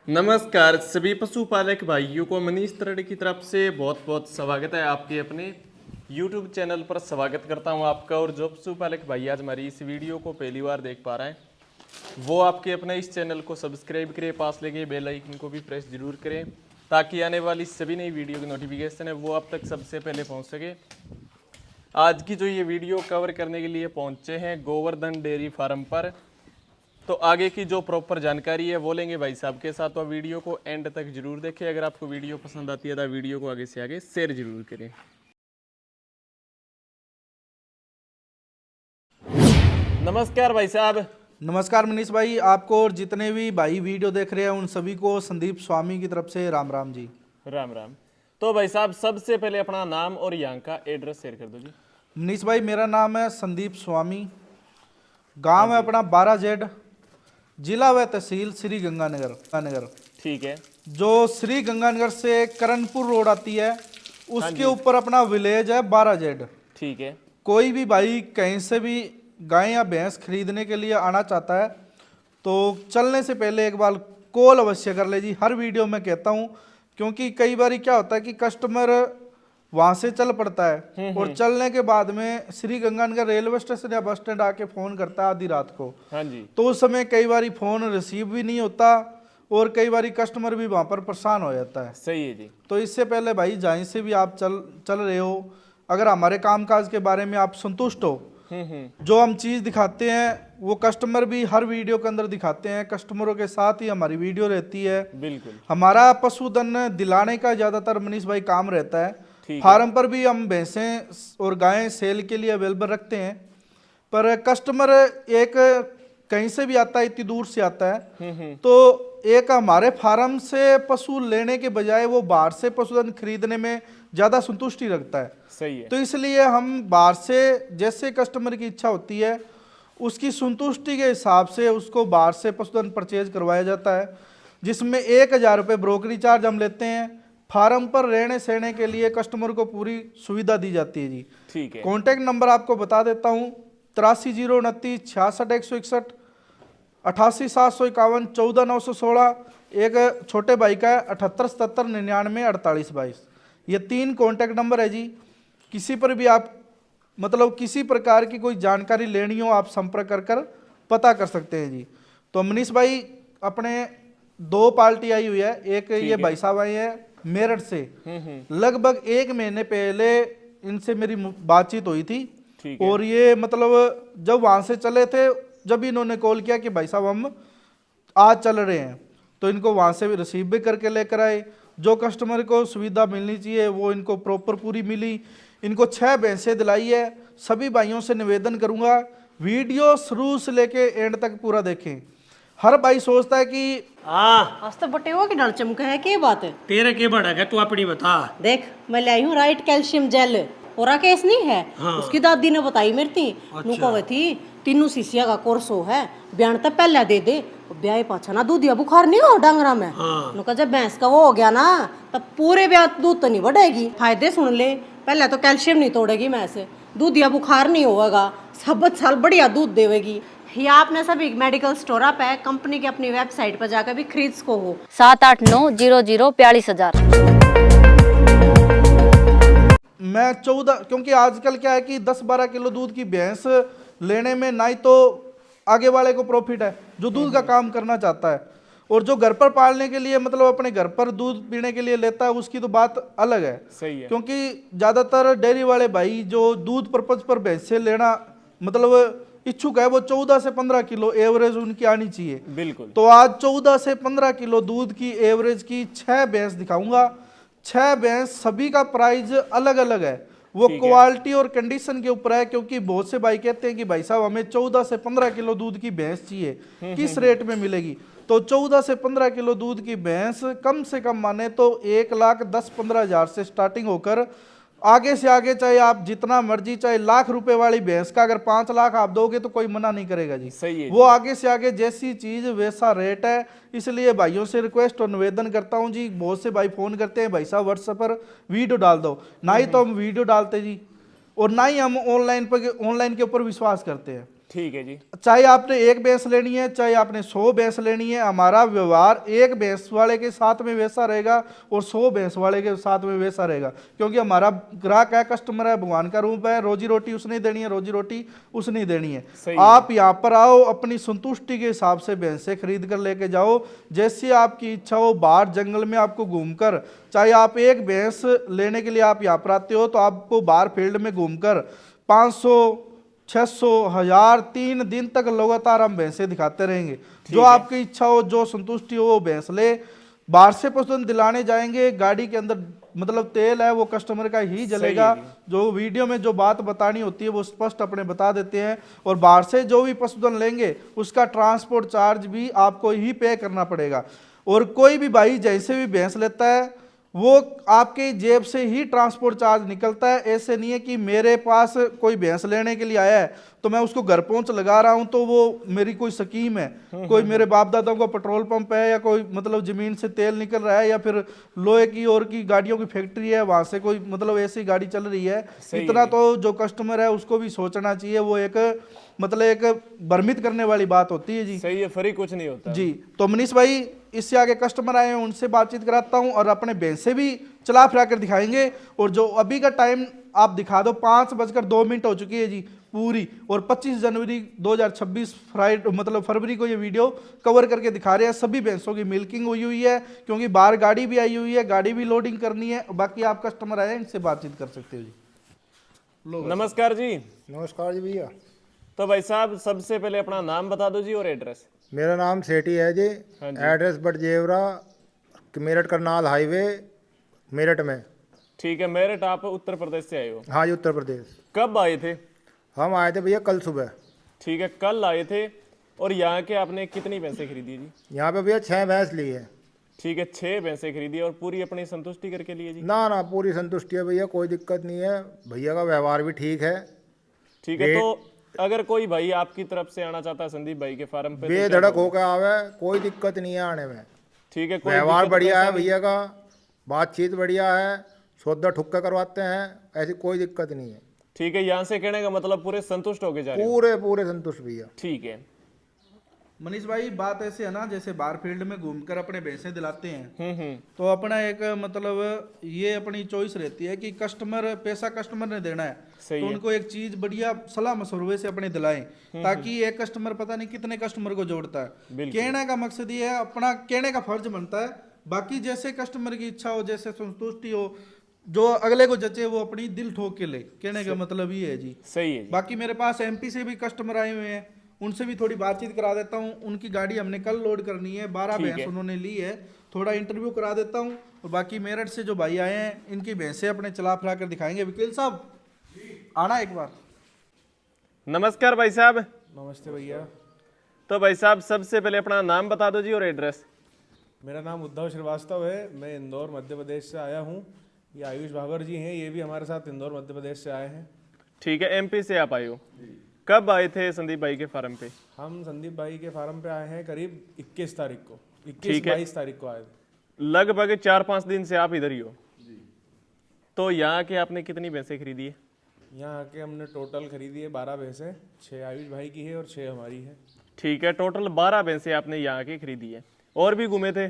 नमस्कार सभी पशुपालक भाइयों को मनीष तरड़ी की तरफ से बहुत बहुत स्वागत है। आपके अपने YouTube चैनल पर स्वागत करता हूं आपका। और जो पशुपालक भाई आज हमारी इस वीडियो को पहली बार देख पा रहे हैं वो आपके अपने इस चैनल को सब्सक्राइब करें, पास लगे बेल आइकन को भी प्रेस जरूर करें ताकि आने वाली सभी नई वीडियो की नोटिफिकेशन है वो आप तक सबसे पहले पहुँच सके। आज की जो ये वीडियो कवर करने के लिए पहुँचे हैं गोवर्धन डेयरी फार्म पर, तो आगे की जो प्रॉपर जानकारी है वो लेंगे भाई साहब के साथ। तो वीडियो को एंड तक जरूर देखें। अगर आपको वीडियो पसंद आती है तो वीडियो को आगे से आगे शेयर जरूर करें। नमस्कार भाई साहब। नमस्कार मनीष भाई, आपको और जितने भी भाई वीडियो देख रहे हैं उन सभी को संदीप स्वामी की तरफ से राम राम जी। राम राम। तो भाई साहब सबसे पहले अपना नाम और यहाँ का एड्रेस शेयर कर दो जी। मनीष भाई, मेरा नाम है संदीप स्वामी, गांव है अपना 12Z, जिला व तहसील श्री गंगानगर। ठीक है। जो श्री गंगानगर से करणपुर रोड आती है उसके ऊपर अपना विलेज है 12Z। ठीक है। कोई भी भाई कहीं से भी गाय या भैंस खरीदने के लिए आना चाहता है तो चलने से पहले एक बार कॉल अवश्य कर ले जी। हर वीडियो में कहता हूँ, क्योंकि कई बार क्या होता है कि कस्टमर वहाँ से चल पड़ता है और चलने के बाद में श्री गंगानगर रेलवे स्टेशन या बस स्टैंड आके फ़ोन करता है आधी रात को। हाँ जी। तो उस समय कई बार फ़ोन रिसीव भी नहीं होता और कई बार कस्टमर भी वहाँ पर परेशान हो जाता है। सही है जी। तो इससे पहले भाई जहीं से भी आप चल रहे हो, अगर हमारे कामकाज के बारे में आप संतुष्ट हो, जो हम चीज़ दिखाते हैं वो कस्टमर भी हर वीडियो के अंदर दिखाते हैं, कस्टमरों के साथ ही हमारी वीडियो रहती है। बिल्कुल। हमारा पशुधन दिलाने का ज़्यादातर मनीष भाई काम रहता है। फार्म पर भी हम भैंसें और गायें सेल के लिए अवेलेबल रखते हैं, पर कस्टमर एक कहीं से भी आता है, इतनी दूर से आता है, तो एक हमारे फार्म से पशु लेने के बजाय वो बाहर से पशुधन खरीदने में ज़्यादा संतुष्टि रखता है। सही है। तो इसलिए हम बाहर से जैसे कस्टमर की इच्छा होती है उसकी संतुष्टि के हिसाब से उसको बाहर से पशुधन परचेज करवाया जाता है, जिसमें 1000 रुपये ब्रोकरी चार्ज हम लेते हैं। फार्म पर रहने सहने के लिए कस्टमर को पूरी सुविधा दी जाती है जी। ठीक है। कॉन्टैक्ट नंबर आपको बता देता हूँ, 830929 66 161, 88 751 14 916। एक छोटे भाई का है 78 77 99 48 22। ये 3 कॉन्टैक्ट नंबर है जी। किसी पर भी आप मतलब किसी प्रकार की कोई जानकारी लेनी हो आप संपर्क कर पता कर सकते हैं जी। तो मनीष भाई अपने 2 पार्टी आई हुई है। एक ये भाई साहब आए हैं मेरठ से, लगभग 1 महीने पहले इनसे मेरी बातचीत हुई थी। और ये मतलब जब वहाँ से चले थे, जब इन्होंने कॉल किया कि भाई साहब हम आज चल रहे हैं, तो इनको वहाँ से भी रिसीव भी करके लेकर आए। जो कस्टमर को सुविधा मिलनी चाहिए वो इनको प्रॉपर पूरी मिली। इनको 6 भैंसें दिलाई है। सभी भाइयों से निवेदन करूंगा वीडियो शुरू से लेके एंड तक पूरा देखें। हर भाई सोचता है कि आज तो बटे हुआ की डाल चमका है, क्या बात है? तेरे के बड़ा है, तू अपनी बता। देख मैं लाई हूँ राइट कैल्शियम जेल, और केस नहीं है। हाँ। उसकी दादी ने बताई मेरी थी। नुका हुई थी 3 सीसिया का कोर्स हो है, ब्यान तक पहले दे ब्याह पाछा ना दूध या बुखार नहीं हो डांगरा में। नुका जब भैंस का वो हो गया ना तब पूरे ब्याह दूध तो नहीं बढ़ेगी। फायदे सुन ले, पहले तो कैल्शियम नहीं तोड़ेगी भैंस, दूध या बुखार नहीं होगा, सब साल बढ़िया दूध देवेगी। ये आपने सभी मेडिकल स्टोर आप है कंपनी की अपनी वेबसाइट पर जाकर भी खरीद सको हो। 78900 मैं 14, क्योंकि आजकल क्या है कि 10-12 किलो दूध की भैंस लेने में ना ही तो आगे वाले को प्रॉफिट है जो दूध का काम करना चाहता है, और जो घर पर पालने के लिए मतलब अपने घर पर दूध पीने के लिए लेता है उसकी तो बात अलग है। सही है। क्योंकि ज़्यादातर डेयरी वाले भाई जो दूध पर्पज पर भैंसे लेना मतलब इच्छुक है वो 14 से 15 किलो एवरेज उनकी आनी चाहिए। बिल्कुल। तो आज 14 से 15 किलो दूध की एवरेज की 6 भैंस दिखाऊंगा। 6 भैंस सभी का प्राइस अलग अलग है, वो क्वालिटी और कंडीशन के ऊपर है। क्योंकि बहुत से भाई कहते हैं कि भाई साहब हमें 14 से 15 किलो दूध की भैंस चाहिए, किस रेट में मिलेगी? तो 14 से 15 किलो दूध की भैंस कम से कम माने तो 1,10,15 हज़ार से स्टार्टिंग होकर आगे से आगे चाहे आप जितना मर्जी, चाहे लाख रुपए वाली भैंस का अगर 5 लाख आप दोगे तो कोई मना नहीं करेगा जी। सही है। वो आगे से आगे जैसी चीज वैसा रेट है। इसलिए भाइयों से रिक्वेस्ट और निवेदन करता हूं जी। बहुत से भाई फोन करते हैं भाई साहब व्हाट्सएप पर वीडियो डाल दो, ना ही तो हम वीडियो डालते जी और ना ही हम ऑनलाइन के ऊपर विश्वास करते हैं। ठीक है जी। चाहे आपने एक भैंस लेनी है, चाहे आपने 100 भैंस लेनी है, हमारा व्यवहार एक भैंस वाले के साथ में वैसा रहेगा और 100 भैंस वाले के साथ में वैसा रहेगा, क्योंकि हमारा ग्राहक है, कस्टमर है, भगवान का रूप है, रोजी रोटी उसने देनी है, रोजी रोटी उसने देनी है। सही आप यहाँ पर आओ, अपनी संतुष्टि के हिसाब से भैंसे खरीद कर लेके जाओ, जैसी आपकी इच्छा हो। बाहर जंगल में आपको घूमकर, चाहे आप एक भैंस लेने के लिए आप यहाँ पर आते हो, तो आपको बाहर फील्ड में घूमकर 500 600 1000 3 दिन तक लगातार हम भैंसे दिखाते रहेंगे। जो आपकी इच्छा हो, जो संतुष्टि हो, वो भैंस ले। बाहर से पसंद दिलाने जाएंगे, गाड़ी के अंदर मतलब तेल है वो कस्टमर का ही जलेगा। जो वीडियो में जो बात बतानी होती है वो स्पष्ट अपने बता देते हैं। और बाहर से जो भी पशुधन लेंगे उसका ट्रांसपोर्ट चार्ज भी आपको ही पे करना पड़ेगा। और कोई भी भाई जैसे भी भैंस लेता है वो आपके जेब से ही ट्रांसपोर्ट चार्ज निकलता है। ऐसे नहीं है कि मेरे पास कोई भैंस लेने के लिए आया है तो मैं उसको घर पहुंच लगा रहा हूं तो वो मेरी कोई स्कीम है, कोई मेरे बाप दादाओं का पेट्रोल पंप है, या कोई मतलब जमीन से तेल निकल रहा है, या फिर लोहे की और की गाड़ियों की फैक्ट्री है, वहां से कोई मतलब ऐसी गाड़ी चल रही है। इतना तो जो कस्टमर है उसको भी सोचना चाहिए। वो एक मतलब एक भ्रमित करने वाली बात होती है जी। सही है, फ्री कुछ नहीं होता जी। तो मनीष भाई, इससे आगे कस्टमर आए हैं उनसे बातचीत कराता हूं और अपने भैंसे भी चला फिरा कर दिखाएंगे। और जो अभी का टाइम आप दिखा दो, 5:02 हो चुकी है जी पूरी, और 25 जनवरी 2026 फरवरी को ये वीडियो कवर करके दिखा रहे हैं। सभी भैंसों की मिल्किंग हुई है, क्योंकि बाहर गाड़ी भी आई हुई है, गाड़ी भी लोडिंग करनी है। बाकी आप कस्टमर आए हैं, इनसे बातचीत कर सकते हो जी। नमस्कार जी। नमस्कार जी भैया। तो भाई साहब सबसे पहले अपना नाम बता दो जी और एड्रेस। मेरा नाम सेठी है जी। एड्रेस बटजेवरा, मेरठ करनाल हाईवे, मेरठ में। ठीक है, मेरठ आप उत्तर प्रदेश से आए हो? हाँ जी, उत्तर प्रदेश। कब आए थे? हम आए थे भैया कल सुबह। ठीक है, कल आए थे। और यहाँ के आपने कितनी भैंसें खरीदी जी? यहाँ पे भैया 6 भैंस ली है। ठीक है, 6 भैंसें खरीदी और पूरी अपनी संतुष्टि करके लिए जी? ना ना, पूरी संतुष्टि है भैया, कोई दिक्कत नहीं है। भैया का व्यवहार भी ठीक है। ठीक है, तो अगर कोई भाई आपकी तरफ से आना चाहता है संदीप भाई के फार्म पे, बेधड़क होकर आवे, कोई दिक्कत नहीं है आने में। ठीक है, कोई व्यवहार दिक्कत बढ़िया है परेशानी? भैया का, बातचीत बढ़िया है, सौदा ठुक्का करवाते हैं, ऐसी कोई दिक्कत नहीं है। ठीक है, यहाँ से कहने का मतलब पूरे संतुष्ट होके जा रहे हो? पूरे पूरे संतुष्ट भैया। ठीक है मनीष भाई, बात ऐसे है ना, जैसे बाहर फील्ड में घूमकर अपने भैंसे दिलाते हैं, तो अपना एक मतलब ये अपनी चॉइस रहती है कि कस्टमर, पैसा कस्टमर ने देना है, तो उनको एक चीज बढ़िया सलाह मशवरे से अपने दिलाएं, ताकि एक कस्टमर पता नहीं कितने कस्टमर को जोड़ता है। कहने का मकसद ये है, अपना कहने का फर्ज बनता है। बाकी जैसे कस्टमर की इच्छा हो, जैसे संतुष्टि हो, जो अगले को जचे वो अपनी दिल ठोक के ले, कहने का मतलब ये है जी। सही है जी। बाकी मेरे पास एमपी से भी कस्टमर आए हुए हैं, उनसे भी थोड़ी बातचीत करा देता हूँ। उनकी गाड़ी हमने कल लोड करनी है, 12 भैंस उन्होंने ली है, थोड़ा इंटरव्यू करा देता हूँ। और बाकी मेरठ से जो भाई आए हैं इनकी भैंसें अपने चला फिरा कर दिखाएंगे। वकील साहब आना एक बार। नमस्कार भाई साहब। नमस्ते भैया। तो भाई साहब सबसे पहले अपना नाम बता दो जी और एड्रेस। मेरा नाम उद्धव श्रीवास्तव है, मैं इंदौर मध्य प्रदेश से आया हूँ। ये आयुष भागर जी हैं, ये भी हमारे साथ इंदौर मध्य प्रदेश से आए हैं। ठीक है, एमपी से आप आए हो? कब आए थे संदीप भाई के फार्म पे? हम संदीप भाई के फार्म पे आए हैं करीब 21 तारीख को, 21-22 तारीख को आए थे। लगभग 4-5 दिन से आप इधर ही हो? तो यहाँ के आपने कितनी भैंसें खरीदी है? यहाँ आके हमने टोटल खरीदी है 12 भैंसें, 6 आयुष भाई की है और 6 हमारी है। ठीक है, टोटल 12 भैंसें आपने यहाँ की खरीदी है। और भी घूमे थे?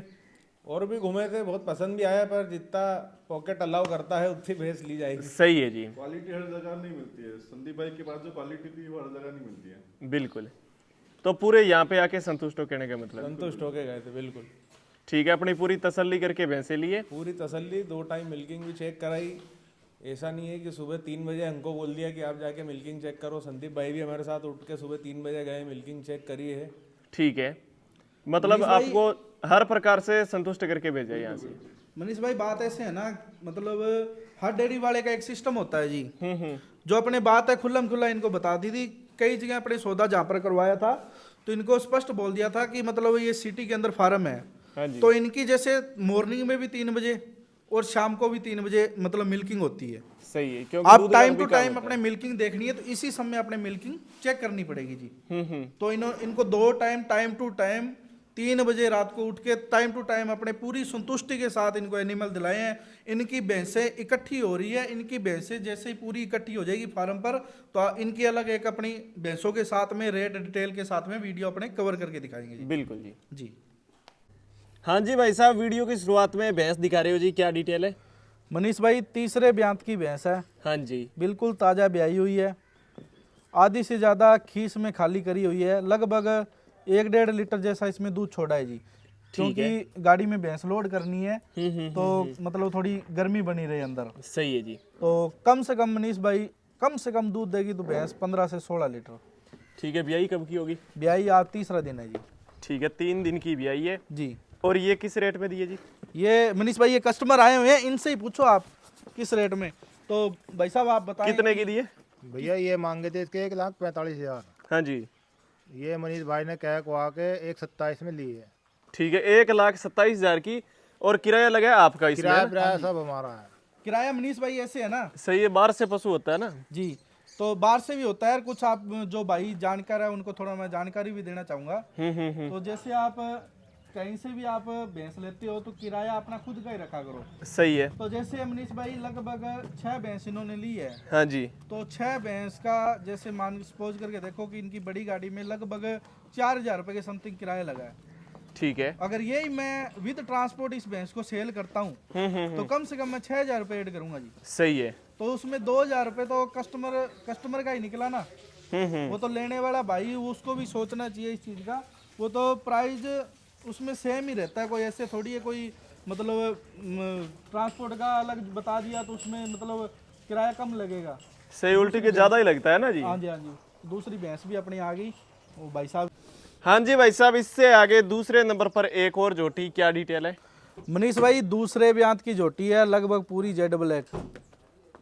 और भी घूमे थे, बहुत पसंद भी आया, पर जितना पॉकेट अलाउ करता है उतनी भैंस ली जाएगी। सही है जी। क्वालिटी हर जगह नहीं मिलती है। संदीप भाई के पास जो क्वालिटी थी वो हर जगह नहीं मिलती है। बिल्कुल। तो पूरे यहाँ पे आके संतुष्ट हो कहने का मतलब? संतुष्ट होके गए थे बिल्कुल। ठीक है, अपनी पूरी तसल्ली करके भैंसे लिए? पूरी तसल्ली, 2 टाइम मिल्किंग भी चेक कराई। ऐसा नहीं है कि सुबह 3 बजे हमको बोल दिया कि आप जाके मिल्किंग चेक करो। संदीप भाई भी हमारे साथ उठ के सुबह 3 बजे गए, मिल्किंग चेक करी है। ठीक है, मतलब आपको हर प्रकार से संतुष्ट करके भेजा यहाँ से। मनीष भाई बात ऐसे है ना, मतलब हर डेयरी वाले का एक सिस्टम होता है जी। जो अपने बात है खुल्लम खुल्ला इनको बता दी थी। कई जगह अपने सौदा जहाँ पर करवाया था तो इनको स्पष्ट बोल दिया था कि मतलब ये सिटी के अंदर फार्म है। हाँ जी। तो इनकी जैसे मॉर्निंग में भी 3 बजे और शाम को भी 3 बजे मतलब मिल्किंग होती है। सही है, क्योंकि आप दूध टाइम का टू भी काम टाइम होता अपने मिल्किंग देखनी है तो इसी समय अपने मिल्किंग चेक करनी पड़ेगी जी। है। तो इनको 2 टाइम टू टाइम 3 बजे रात को उठ के टाइम टू टाइम अपने पूरी संतुष्टि के साथ इनको एनिमल दिलाए हैं। इनकी भैंसें इकट्ठी हो रही है, इनकी भैंसें जैसे ही पूरी इकट्ठी हो जाएगी फार्म पर तो इनकी अलग एक अपनी भैंसों के साथ में रेट डिटेल के साथ में वीडियो अपने कवर करके दिखाएंगे जी। बिल्कुल जी। जी हाँ जी भाई साहब, वीडियो की शुरुआत में भैंस दिखा रहे हो जी, क्या डिटेल है? मनीष भाई तीसरे ब्यांत की भैंस है, हाँ जी। बिल्कुल ताज़ा ब्याई हुई है, आधी से ज़्यादा खीस में खाली करी हुई है, लगभग 1-1.5 लीटर जैसा इसमें दूध छोड़ा है जी। क्योंकि गाड़ी में भैंस लोड करनी है तो मतलब थोड़ी गर्मी बनी रहे अंदर। सही है जी। तो कम से कम मनीष भाई कम से कम दूध देगी तो भैंस 15 से 16 लीटर। ठीक है, ब्याई कब की होगी? ब्याई आज तीसरा दिन है जी। ठीक है, 3 दिन की ब्याई है जी। और ये किस रेट में दी है जी? ये मनीष भाई ये कस्टमर आए हुए हैं, इनसे ही पूछो आप किस रेट में। तो भाई साहब आप बताएं कितने की दी है? भैया ये मांगे थे इसके 1,45,000। हाँ जी। ये मनीष भाई ने कह को आके 1,27 में ली है। ठीक है, 1,27,000 की। और किराया लगा है आपका इसमें? किराया विराया सब हमारा है। किराया मनीष भाई ऐसे है ना। सही है, बाहर से पशु होता है ना जी, तो बाहर से भी होता है। कुछ आप जो भाई जानकार है उनको थोड़ा मैं जानकारी भी देना चाहूँगा। तो जैसे आप कहीं से भी आप भैंस लेते हो तो किराया अपना खुद का ही रखा करो। सही है। तो जैसे मनीष भाई लगभग 6 भैंस इन्होंने ली है। हाँ जी। तो 6 भैंस का जैसे मान सपोज करके देखो कि इनकी बड़ी गाड़ी में लगभग 4,000 रुपये के समथिंग किराया लगा है। ठीक है। अगर यही मैं विद ट्रांसपोर्ट इस भैंस को सेल करता हूँ तो कम से कम मैं 6,000 रुपये ऐड करूंगा जी। सही है। तो उसमें 2,000 रुपये तो कस्टमर का ही निकला ना। वो तो लेने वाला भाई उसको भी सोचना चाहिए इस चीज़ का। वो तो प्राइस उसमें सेम ही रहता है, कोई ऐसे थोड़ी है कोई मतलब ट्रांसपोर्ट का अलग बता दिया तो उसमें मतलब किराया कम लगेगा। सही, उल्टी के ज़्यादा ही लगता है ना जी। हाँ जी, हाँ जी। दूसरी भैंस भी अपनी आ गई वो भाई साहब। हाँ जी भाई साहब, इससे आगे दूसरे नंबर पर एक और जोटी, क्या डिटेल है? मनीष भाई दूसरे ब्यांत की जोटी है, लगभग पूरी जेड ब्लैक।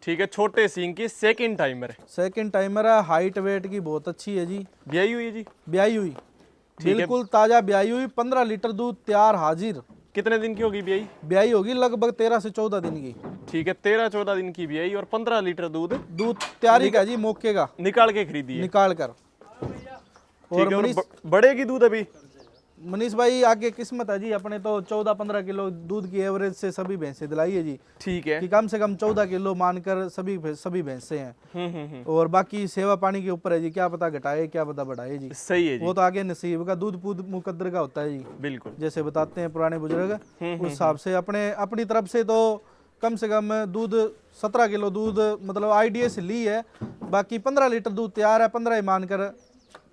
ठीक है, छोटे सींग की सेकंड टाइमर है। सेकंड टाइमर है, हाइट वेट की बहुत अच्छी है जी। ब्याई हुई है जी? ब्याई हुई, बिल्कुल ताजा ब्याई हुई, 15 लीटर दूध तैयार हाजिर। कितने दिन की होगी ब्याई? ब्याई होगी लगभग 13 से 14 दिन की। ठीक है, 13-14 दिन की ब्याई और 15 लीटर दूध तैयारी का जी, मौके का निकाल के खरीदी है। निकाल कर। और बढ़ेगी दूध अभी? मनीष भाई आगे किस्मत है जी, अपने तो 14-15 किलो दूध की एवरेज से सभी भैंसें दिलाई है जी। ठीक है, कि कम से कम 14 किलो मानकर सभी भैंसें हैं। और बाकी सेवा पानी के ऊपर है जी, क्या पता घटाए क्या पता बढ़ाए जी। सही है जी। वो तो आगे नसीब का, दूध पूध मुकद्दर का होता है जी। बिल्कुल, जैसे बताते हैं पुराने बुजुर्ग, उस हिसाब से अपनी तरफ से तो कम से कम दूध 17 किलो दूध मतलब आईडीए से ली है। बाकी 15 लीटर दूध तैयार है, 15 ही मानकर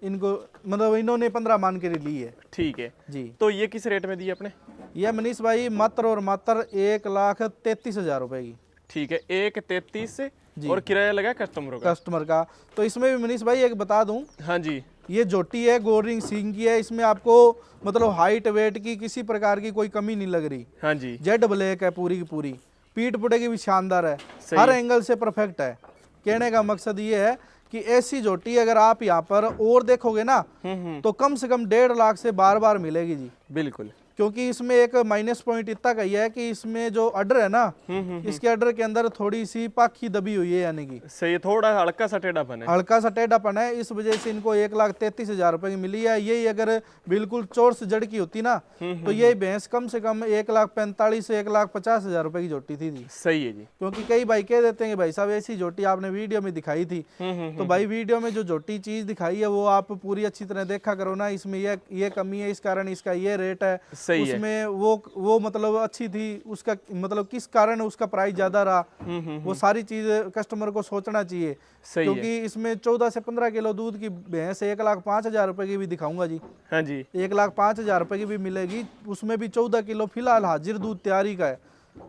इनको मतलब इन्होंने 15 मान के ली है। ठीक है जी। तो ये किस रेट में दी अपने? ये मनीष भाई मात्र और मात्र 1,33,000 रुपए की। ठीक है, 1,33 से। और किराया लगा कस्टमर का। तो इसमें भी मनीष भाई एक बता दूं, हाँ जी, ये जोटी है गोरिंग सिंग की है, इसमें आपको मतलब हाइट वेट की किसी प्रकार की कोई कमी नहीं लग रही। हाँ जी, जेड ब्लैक है पूरी की पूरी, पीठ पुटे की भी शानदार है, हर एंगल से परफेक्ट है। कहने का मकसद ये है कि ऐसी जोटी अगर आप यहाँ पर और देखोगे ना तो कम से कम 1.5 लाख से बार मिलेगी जी। बिल्कुल, क्योंकि इसमें एक माइनस पॉइंट इतना का ही है कि इसमें जो अडर है ना, इसके अडर के अंदर थोड़ी सी पाखी दबी हुई है, यानी कि सही, थोड़ा हल्का सा टेढ़ापन है। हल्का सा टेढ़ापन है, इस वजह से इनको 1,33,000 रुपए की मिली है। यही अगर बिल्कुल चोर से जड़ की होती ना तो यही भैंस कम से कम 1,45,000 से 1,50,000 रुपए की जोटी थी जी। सही है जी। क्योंकि कई भाई कह देते हैं कि भाई साहब ऐसी जोटी आपने वीडियो में दिखाई थी, तो भाई वीडियो में जो जोटी चीज दिखाई है वो आप पूरी अच्छी तरह देखा करो ना। इसमें ये कमी है, इस कारण इसका ये रेट है। सही है। उसमें वो मतलब अच्छी थी, उसका मतलब किस कारण उसका प्राइस ज्यादा रहा, वो सारी चीज कस्टमर को सोचना चाहिए। क्योंकि इसमें 14 से 15 किलो दूध की भैंस 1,05,000 रुपए की भी दिखाऊंगा जी। हाँ जी, 1,05,000 रुपए की भी मिलेगी, उसमें भी 14 किलो फिलहाल हाजिर दूध तैयारी का है।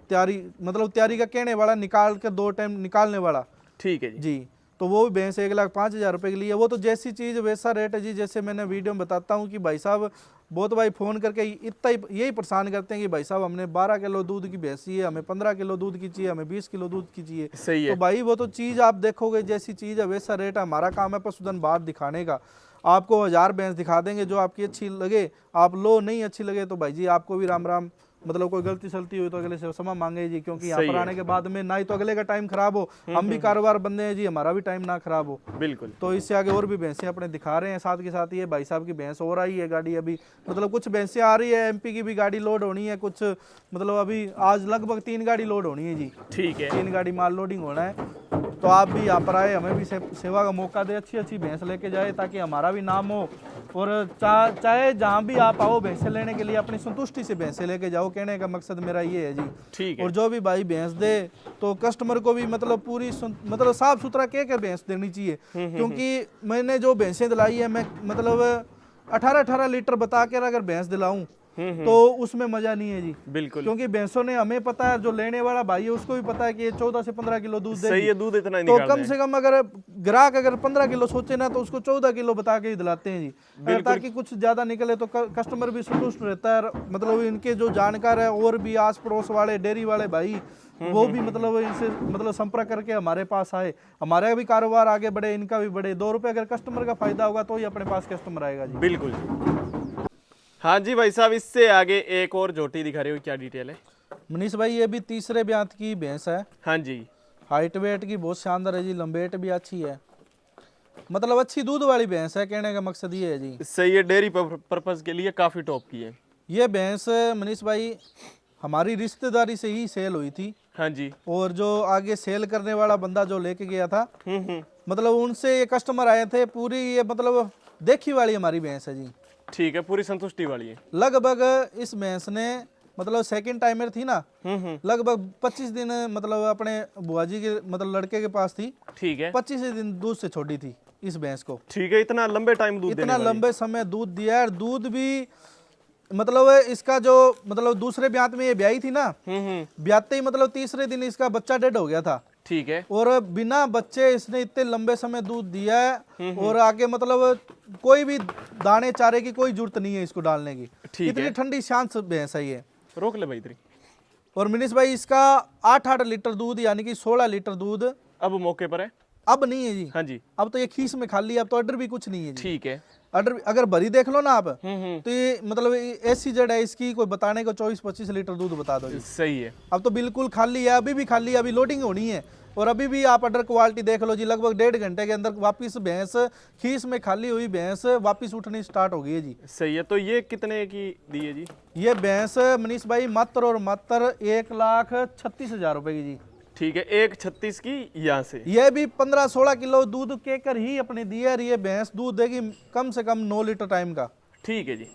तैयारी का कहने वाला, निकाल के 2 टाइम निकालने वाला। ठीक है जी। तो वो भी भैंस 1,05,000 रुपए के लिए, वो तो जैसी चीज़ वैसा रेट है जी। जैसे मैंने वीडियो में बताता हूँ कि भाई साहब बहुत भाई फ़ोन करके इतना ही यही परेशान करते हैं कि भाई साहब हमने 12 किलो दूध की भैंस चाहिए, हमें 15 किलो दूध की चाहिए, हमें 20 किलो दूध की चाहिए। सही है। तो भाई वो तो चीज़ आप देखोगे, जैसी चीज़ है वैसा रेट है। हमारा काम है पशुधन बाहर दिखाने का। आपको 1000 भैंस दिखा देंगे, जो आपकी अच्छी लगे आप लो, नहीं अच्छी लगे तो भाई जी आपको भी राम राम, मतलब कोई गलती सलती हुई तो अगले से क्षमा मांगे जी, क्योंकि यहाँ पर आने के बाद में ना ही तो अगले का टाइम खराब हो, हम भी कारोबार बंदे हैं जी, हमारा भी टाइम ना खराब हो। बिल्कुल। तो इससे आगे और भी भैंसें अपने दिखा रहे हैं, साथ के साथ ये भाई साहब की भैंस और आई है गाड़ी अभी, मतलब कुछ भैंसें आ रही है, एमपी की भी गाड़ी लोड होनी है कुछ, मतलब अभी आज लगभग 3 गाड़ी लोड होनी है जी। ठीक है। 3 गाड़ी माल लोडिंग होना है, तो आप भी यहाँ पर आए, हमें भी सेवा का मौका दे, अच्छी अच्छी भैंस लेके जाए ताकि हमारा भी नाम हो। और चाहे जहाँ भी आप आओ भैंसे लेने के लिए अपनी संतुष्टि से भैंसे लेके जाओ, कहने का मकसद मेरा ये है जी। ठीक है। और जो भी भाई भैंस दे तो कस्टमर को भी मतलब पूरी मतलब साफ सुथरा कह भैंस देनी चाहिए, क्योंकि मैंने जो भैंसें दिलाई है, मैं मतलब 18-18 लीटर बता कर अगर भैंस दिलाऊं तो उसमें मजा नहीं है जी। बिल्कुल। क्योंकि भैंसों ने हमें पता है, जो लेने वाला भाई है उसको भी पता है कि ये 14 से 15 किलो दूध देगी। सही है, दूध इतना ही तो निकाल कम रहे से कम अगर ग्राहक अगर 15 किलो सोचे ना तो उसको 14 किलो बता के ही दिलाते हैं जी, अगर ताकि कुछ ज्यादा निकले तो कस्टमर भी संतुष्ट रहता है। मतलब इनके जो जानकार है और भी आस पड़ोस वाले डेयरी वाले भाई, वो भी मतलब इनसे मतलब संपर्क करके हमारे पास आए, हमारा भी कारोबार आगे बढ़े, इनका भी बढ़े। 2 रुपए अगर कस्टमर का फायदा होगा तो ही अपने पास कस्टमर आएगा जी। बिल्कुल। हाँ जी भाई साहब, इससे आगे एक और झोटी दिखा रहे हो, क्या डिटेल है? मनीष भाई ये भी तीसरे ब्यात की भैंस है। हाँ जी। हाइट वेट की बहुत शानदार है जी, लंबेट भी अच्छी है, मतलब अच्छी दूध वाली भैंस है, कहने का मकसद ये है जी। सही है, डेयरी पर्पज के लिए काफी टॉप की है ये भैंस मनीष भाई हमारी रिश्तेदारी से ही सेल हुई थी। हाँ जी। और जो आगे सेल करने वाला बंदा जो लेके गया था, मतलब उनसे ये कस्टमर आए थे, पूरी ये मतलब देखी वाली हमारी भैंस है जी। ठीक है, पूरी संतुष्टि वाली है। लगभग इस भैंस ने मतलब सेकंड टाइमर थी ना, लगभग 25 दिन मतलब अपने बुआ जी के मतलब लड़के के पास थी। ठीक है। 25 दिन दूध से छोड़ी थी इस भैंस को। ठीक है, इतना लंबे टाइम दूध इतना लंबे समय दूध दिया है, दूध भी मतलब इसका जो मतलब दूसरे ब्यात में ये ब्याई थी ना, ब्याते ही मतलब तीसरे दिन इसका बच्चा डेड हो गया था। ठीक है। और बिना बच्चे इसने इतने लंबे समय दूध दिया है, और आगे मतलब कोई भी दाने चारे की कोई जरूरत नहीं है इसको डालने की, इतनी ठंडी शांत भैंस है ये। रोक ले भाई इधर। और मनीष भाई इसका 8-8 लीटर दूध यानी कि 16 लीटर दूध अब मौके पर है? अब नहीं है जी। हाँ जी। अब तो ये खीस में खाली है, अब तो अडर भी कुछ नहीं है जी। ठीक है। अडर अगर भरी देख लो ना आप, तो ये मतलब ऐसी जड़ है इसकी, कोई बताने को 24-25 लीटर दूध बता दो जी। सही है। अब तो बिल्कुल खाली है, अभी भी खाली है, अभी लोडिंग होनी है। और अभी भी आप अडर क्वालिटी देख लो जी, लगभग 1.5 घंटे के अंदर वापिस भैंस खीस में खाली हुई भैंस वापिस उठनी स्टार्ट हो गई है जी। सही है। तो ये कितने की दी है जी? ये भैंस मनीष भाई मात्र और मात्र 1,36,000 रुपए की जी। ठीक है, 1,36 की यहाँ से। ये भी 15-16 किलो दूध के कर ही अपने दिए, ये भैंस दूध देगी कम से कम 9 लीटर टाइम का। ठीक है जी।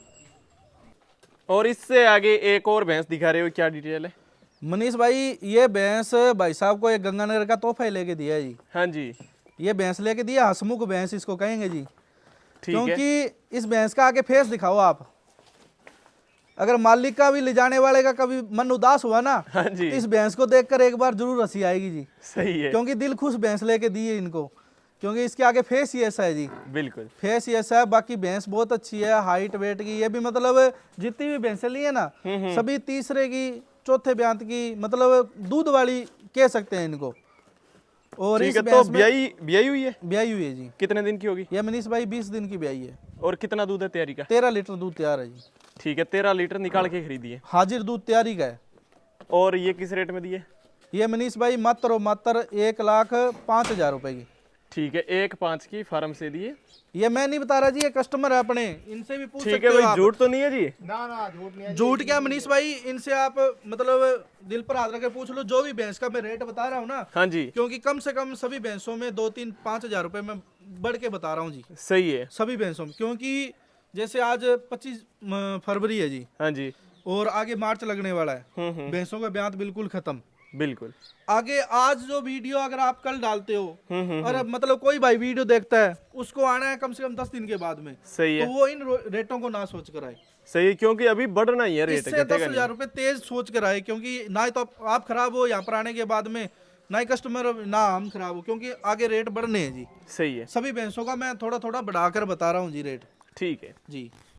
और इससे आगे एक और भैंस दिखा रहे हो, क्या डिटेल है? मनीष भाई ये भैंस भाई साहब को एक गंगानगर का तोहफा ही लेके दिया है जी। हाँ जी। ये भैंस लेके दिया, हसमुख भैंस इसको कहेंगे जी। ठीक है। क्योंकि इस भैंस का आगे फेस दिखाओ आप, अगर मालिक का भी ले जाने वाले का कभी मन उदास हुआ ना, हाँ जी। तो इस भैंस को देखकर एक बार जरूर हंसी आएगी जी। सही है। क्योंकि दिल खुश भैंस लेके दी है इनको, क्योंकि इसके आगे फेस ही ऐसा है जी। बिल्कुल। फेस ही ऐसा है। बाकी भैंस बहुत अच्छी है, हाइट वेट की, ये भी मतलब जितनी भी भैंसें ली है ना, सभी तीसरे की चौथे ब्यात की मतलब दूध वाली कह सकते हैं इनको। और ठीक इस है। तो भैंस में ब्याई हुई है? ब्याई हुई है जी। कितने दिन की होगी? ये मनीष भाई 20 दिन की ब्याई है। और कितना दूध है तैयारी का? 13 लीटर दूध तैयार है जी। ठीक है, 13 लीटर निकाल के खरीदी है। हाजिर दूध तैयारी का है। और ये किस रेट में दिए? ये मनीष भाई मात्र और मात्र 1,05,000 रुपए की। ठीक है, 1,5 की फार्म से दिए। ये मैं नहीं बता रहा जी, ये कस्टमर है अपने, इनसे भी पूछ ठीक सकते है हो भाई, आप। झूठ तो नहीं है जी? ना झूठ नहीं है। झूठ क्या मनीष भाई, इनसे आप मतलब दिल पर हाथ रखकर पूछ लो, जो भी भैंस का मैं रेट बता रहा हूँ ना, हाँ जी। क्योंकि कम से कम सभी भैंसों में 2-3-5 हज़ार रुपए में बढ़ के बता रहा हूँ जी, सही है। सभी भैंसों में। क्योंकि जैसे आज 25 फरवरी है जी, हाँ जी। और आगे मार्च लगने वाला है, भैंसों का ब्यात बिल्कुल खत्म। बिल्कुल। आगे आज जो वीडियो अगर आप कल डालते हो, और मतलब कोई भाई वीडियो देखता है, उसको आना है कम से कम 10 दिन के बाद में, सही तो है। वो इन रेटों को ना सोच कर आए। सही है, क्योंकि अभी बढ़ना ही है रेट, इससे घटेगा 10,000 रुपए तेज सोच कर आए, क्योंकि ना ही तो आप खराब हो यहाँ पर आने के बाद में, ना ही कस्टमर ना हम खराब हो, क्योंकि आगे रेट बढ़ने हैं जी। नहीं। सही है। सभी भैंसों का मैं थोड़ा थोड़ा बढ़ाकर बता रहा हूँ जी रेट। ठीक है जी।